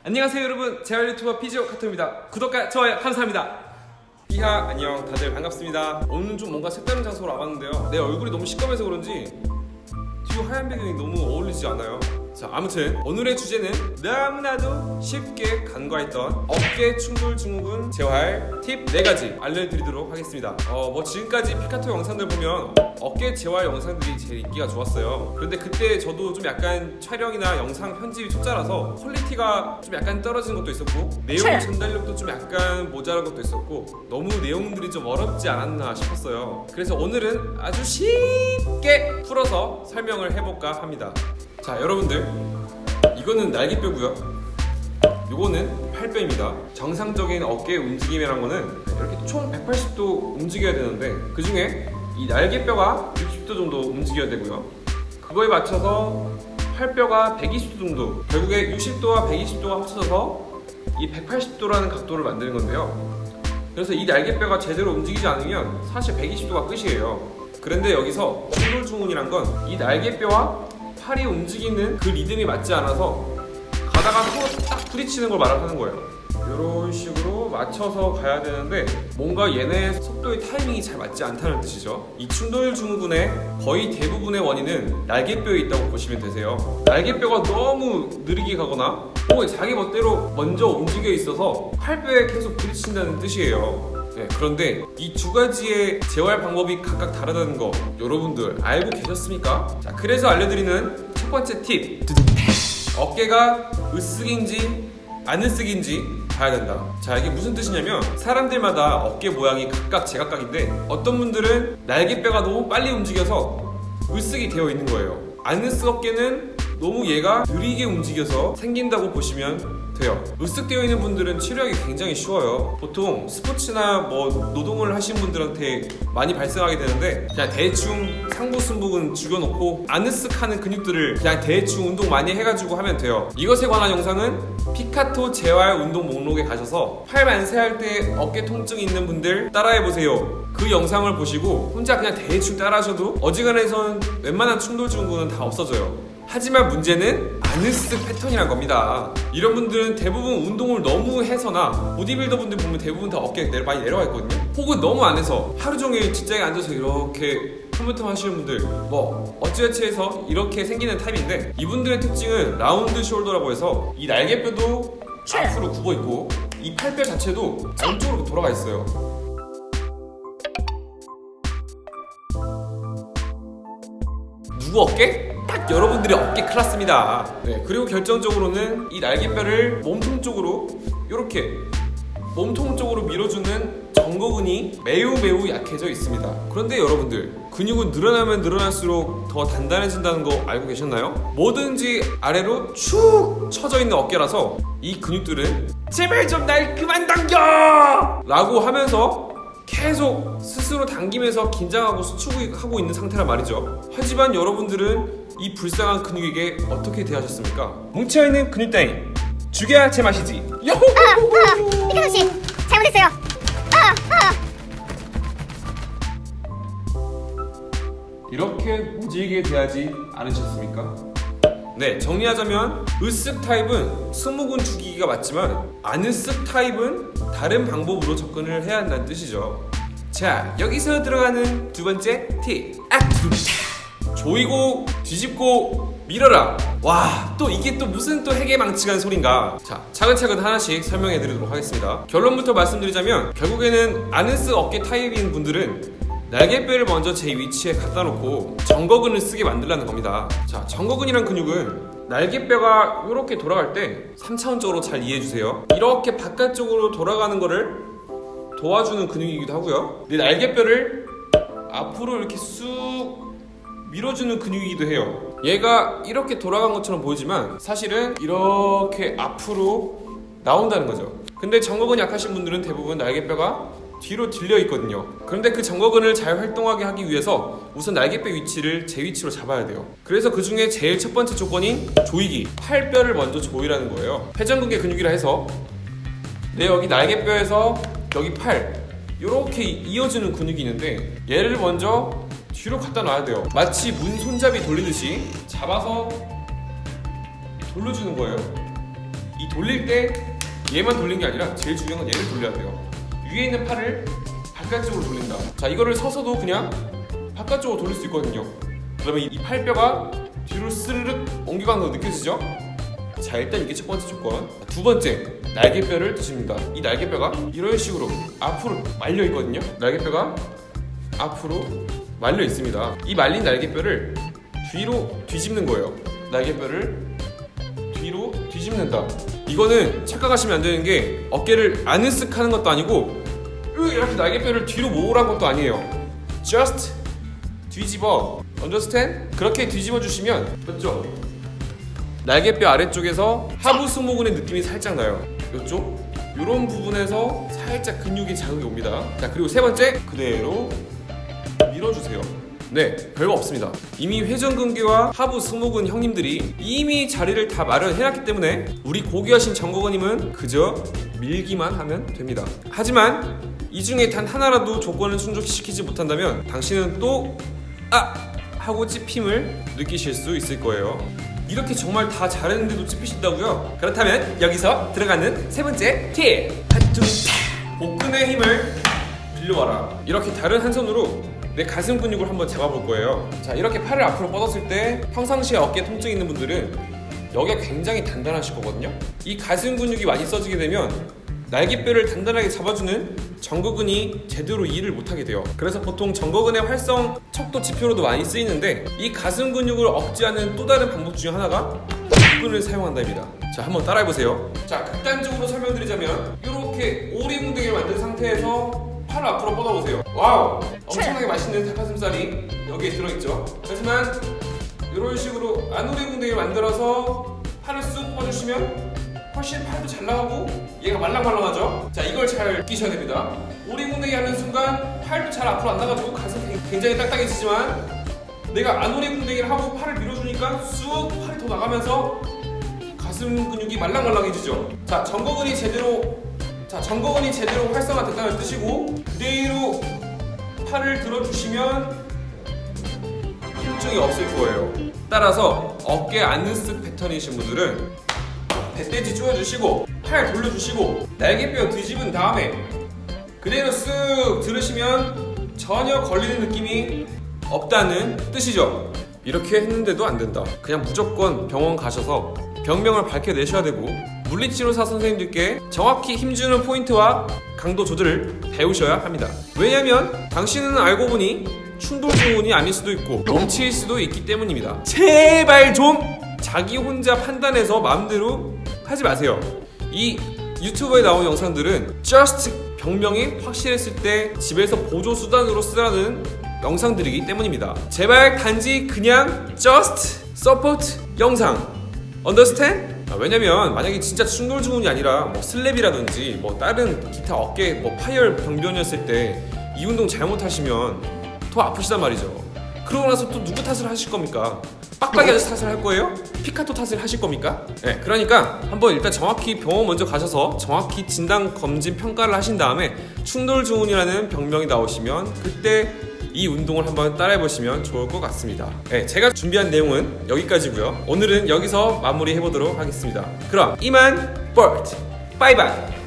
안녕하세요 여러분, 재활 유튜버 피지오 카토입니다. 구독과 좋아요 감사합니다. 이하 안녕, 다들 반갑습니다. 오늘은 좀 뭔가 색다른 장소로 와봤는데요, 내 얼굴이 너무 시꺼매서 그런지 뒤로 하얀 배경이 너무 어울리지 않아요. 자, 아무튼 오늘의 주제는 너무나도 쉽게 간과했던 어깨 충돌 증후군 재활 팁 4가지 알려드리도록 하겠습니다. 지금까지 피카토 영상들 보면 어깨 재활 영상들이 제일 인기가 좋았어요. 그런데 그때 저도 좀 약간 촬영이나 영상 편집이 초짜라서 퀄리티가 좀 약간 떨어지는 것도 있었고, 내용 전달력도 좀 약간 모자란 것도 있었고, 너무 내용들이 좀 어렵지 않았나 싶었어요. 그래서 오늘은 아주 쉽게 풀어서 설명을 해볼까 합니다. 자, 여러분들, 이거는 날개뼈고요, 요거는 팔뼈입니다. 정상적인 어깨 움직임이란 거는 이렇게 총 180도 움직여야 되는데, 그 중에 이 날개뼈가 60도 정도 움직여야 되고요, 그거에 맞춰서 팔뼈가 120도 정도, 결국에 60도와 120도가 합쳐져서 이 180도라는 각도를 만드는 건데요. 그래서 이 날개뼈가 제대로 움직이지 않으면 사실 120도가 끝이에요. 그런데 여기서 충돌 증후군이란 건 이 날개뼈와 팔이 움직이는 그 리듬이 맞지 않아서 가다가 서로 딱 부딪히는 걸 말하는 거예요. 이런 식으로 맞춰서 가야 되는데 뭔가 얘네 속도의 타이밍이 잘 맞지 않다는 뜻이죠. 이 충돌 증후군의 거의 대부분의 원인은 날개뼈에 있다고 보시면 되세요. 날개뼈가 너무 느리게 가거나 혹은 자기 멋대로 먼저 움직여 있어서 팔뼈에 계속 부딪힌다는 뜻이에요. 네, 그런데 이 두 가지의 재활 방법이 각각 다르다는 거 여러분들 알고 계셨습니까? 자, 그래서 알려드리는 첫 번째 팁, 어깨가 으쓱인지 안 으쓱인지 봐야 된다. 자, 이게 무슨 뜻이냐면 사람들마다 어깨 모양이 각각 제각각인데 어떤 분들은 날개뼈가 너무 빨리 움직여서 으쓱이 되어 있는 거예요. 안 으쓱 어깨는 너무 얘가 느리게 움직여서 생긴다고 보시면 돼요. 으쓱되어 있는 분들은 치료하기 굉장히 쉬워요. 보통 스포츠나 노동을 하신 분들한테 많이 발생하게 되는데, 그냥 대충 상부순부근 죽여놓고 안 으쓱하는 근육들을 그냥 대충 운동 많이 해가지고 하면 돼요. 이것에 관한 영상은 피카토 재활 운동 목록에 가셔서 팔 만세할 때 어깨 통증이 있는 분들 따라해보세요. 그 영상을 보시고 혼자 그냥 대충 따라하셔도 어지간해선 웬만한 충돌 증후군은 다 없어져요. 하지만 문제는 안으쓱 패턴이란 겁니다. 이런 분들은 대부분 운동을 너무 해서나 보디빌더 분들 보면 대부분 다 어깨 많이 내려와 있거든요. 혹은 너무 안 해서 하루 종일 직장에 앉아서 이렇게 컴퓨터 하시는 분들 어찌어찌 해서 이렇게 생기는 타입인데, 이분들의 특징은 라운드 숄더라고 해서 이 날개뼈도 앞으로 굽어 있고 이 팔뼈 자체도 안쪽으로 돌아가 있어요. 누구 어깨? 딱 여러분들의 어깨 클라스입니다. 네, 그리고 결정적으로는 이 날개뼈를 몸통 쪽으로 이렇게 몸통 쪽으로 밀어주는 정거근이 매우 약해져 있습니다. 그런데 여러분들, 근육은 늘어나면 늘어날수록 더 단단해진다는 거 알고 계셨나요? 뭐든지 아래로 축 처져 있는 어깨라서 이 근육들은 제발 좀 날 그만 당겨! 라고 하면서 계속 스스로 당기면서 긴장하고 수축하고 있는 상태란 말이죠. 하지만 여러분들은 이 불쌍한 근육에게 어떻게 대하셨습니까? 뭉쳐있는 근육 따윈 죽여야 제맛이지. 피카토씨 잘못했어요. 이렇게 무지하게 대하지 않으셨습니까? 네, 정리하자면 으쓱 타입은 승모근 죽이기가 맞지만 안 으쓱 타입은 다른 방법으로 접근을 해야 한다는 뜻이죠. 자, 여기서 들어가는 두 번째 팁, 조이고 뒤집고 밀어라. 와, 또 이게 또 무슨 또 해계망측한 소린가. 자, 차근차근 하나씩 설명해 드리도록 하겠습니다. 결론부터 말씀드리자면 결국에는 안 으쓱 어깨 타입인 분들은 날개뼈를 먼저 제 위치에 갖다 놓고 정거근을 쓰게 만들라는 겁니다. 자, 정거근이란 근육은 날개뼈가 이렇게 돌아갈 때 3차원적으로 잘 이해해 주세요. 이렇게 바깥쪽으로 돌아가는 거를 도와주는 근육이기도 하고요, 내 날개뼈를 앞으로 이렇게 쑥 밀어주는 근육이기도 해요. 얘가 이렇게 돌아간 것처럼 보이지만 사실은 이렇게 앞으로 나온다는 거죠. 근데 정거근 약하신 분들은 대부분 날개뼈가 뒤로 들려 있거든요. 그런데 그 정거근을 잘 활동하게 하기 위해서 우선 날개뼈 위치를 제 위치로 잡아야 돼요. 그래서 그 중에 제일 첫 번째 조건인 조이기, 팔뼈를 먼저 조이라는 거예요. 회전근개 근육이라 해서 내 여기 날개뼈에서 여기 팔 이렇게 이어지는 근육이 있는데 얘를 먼저 뒤로 갖다 놔야 돼요. 마치 문 손잡이 돌리듯이 잡아서 돌려주는 거예요. 이 이 돌릴 때 얘만 돌린 게 아니라 제일 중요한 건 얘를 돌려야 돼요. 위에 있는 팔을 바깥쪽으로 돌린다. 자, 이거를 서서도 그냥 바깥쪽으로 돌릴 수 있거든요. 그러면 이 팔뼈가 뒤로 스르륵 옮겨가는 거 느껴지죠? 자, 일단 이게 첫 번째 조건. 두 번째, 날개뼈를 드십니다. 이 날개뼈가 이런 식으로 앞으로 말려 있거든요. 날개뼈가 앞으로 말려 있습니다. 이 말린 날개뼈를 뒤로 뒤집는 거예요. 날개뼈를 뒤로 뒤집는다. 이거는 착각하시면 안 되는 게 어깨를 안으쓱 하는 것도 아니고 이렇게 날개뼈를 뒤로 모으라는 것도 아니에요. Just 뒤집어. Understand? 그렇게 뒤집어 주시면 맞죠? 날개뼈 아래쪽에서 하부 승모근의 느낌이 살짝 나요. 이쪽 이런 부분에서 살짝 근육이 자극이 옵니다. 자, 그리고 세 번째, 그대로 밀어주세요. 네, 별거 없습니다. 이미 회전근개와 하부 승모근 형님들이 이미 자리를 다 마련해놨기 때문에 우리 고귀하신 정거근님은 그저 밀기만 하면 됩니다. 하지만 이 중에 단 하나라도 조건을 충족시키지 못한다면 당신은 또 하고 찝힘을 느끼실 수 있을 거예요. 이렇게 정말 다 잘했는데도 찝히신다고요? 그렇다면 여기서 들어가는 세 번째 팁! 하투타! 복근의 힘을 빌려와라. 이렇게 다른 한 손으로 내 가슴 근육을 한번 잡아볼 거예요. 자, 이렇게 팔을 앞으로 뻗었을 때 평상시에 어깨 통증 있는 분들은 여기가 굉장히 단단하실 거거든요. 이 가슴 근육이 많이 써지게 되면 날개뼈를 단단하게 잡아주는 정거근이 제대로 일을 못하게 돼요. 그래서 보통 정거근의 활성 척도 지표로도 많이 쓰이는데 이 가슴 근육을 억제하는 또 다른 방법 중에 하나가 복근을 사용한다입니다. 자, 한번 따라해보세요. 자, 극단적으로 설명드리자면 이렇게 오리궁뎅이를 만든 상태에서 팔을 앞으로 뻗어보세요. 와우! 엄청나게 맛있는 닭가슴살이 여기에 들어있죠. 하지만 이런 식으로 안오리궁뎅이를 만들어서 팔을 쑥 뻗으시면 훨씬 팔도 잘 나가고 얘가 말랑말랑하죠? 자, 이걸 잘 느끼셔야 됩니다. 오리궁뎅이 하는 순간 팔도 잘 앞으로 안 나가지고 가슴이 굉장히 딱딱해지지만 내가 안오리궁뎅이를 하고 팔을 밀어주니까 쑥 팔이 더 나가면서 가슴 근육이 말랑말랑해지죠. 자, 정거근이 제대로 활성화됐다는 뜻이고 그대로 팔을 들어주시면 통증이 없을 거예요. 따라서 어깨 안으쓱 패턴이신 분들은 배대지 조여주시고 팔 돌려주시고 날개뼈 뒤집은 다음에 그대로 쓱 들으시면 전혀 걸리는 느낌이 없다는 뜻이죠. 이렇게 했는데도 안 된다. 그냥 무조건 병원 가셔서 병명을 밝혀내셔야 되고 물리치료사 선생님들께 정확히 힘주는 포인트와 강도 조절을 배우셔야 합니다. 왜냐면 당신은 알고 보니 충돌 증후군이 아닐 수도 있고 넘칠 수도 있기 때문입니다. 제발 좀 자기 혼자 판단해서 마음대로 하지 마세요. 이 유튜브에 나온 영상들은 just 병명이 확실했을 때 집에서 보조 수단으로 쓰라는 영상들이기 때문입니다. 제발 단지 그냥 just support 영상 understand? 왜냐면 만약에 진짜 충돌 증후군이 아니라 뭐 슬랩이라든지 뭐 다른 기타 어깨 뭐 파열 병변이었을 때 이 운동 잘못하시면 더 아프시단 말이죠. 그러고 나서 또 누구 탓을 하실 겁니까? 빡빡이 아저씨 탓을 할 거예요? 피카토 탓을 하실 겁니까? 네, 그러니까 한번 일단 정확히 병원 먼저 가셔서 정확히 진단 검진 평가를 하신 다음에 충돌 증후군이라는 병명이 나오시면 그때 이 운동을 한번 따라해 보시면 좋을 것 같습니다. 네, 제가 준비한 내용은 여기까지고요. 오늘은 여기서 마무리해 보도록 하겠습니다. 그럼 이만 볼트 바이바이.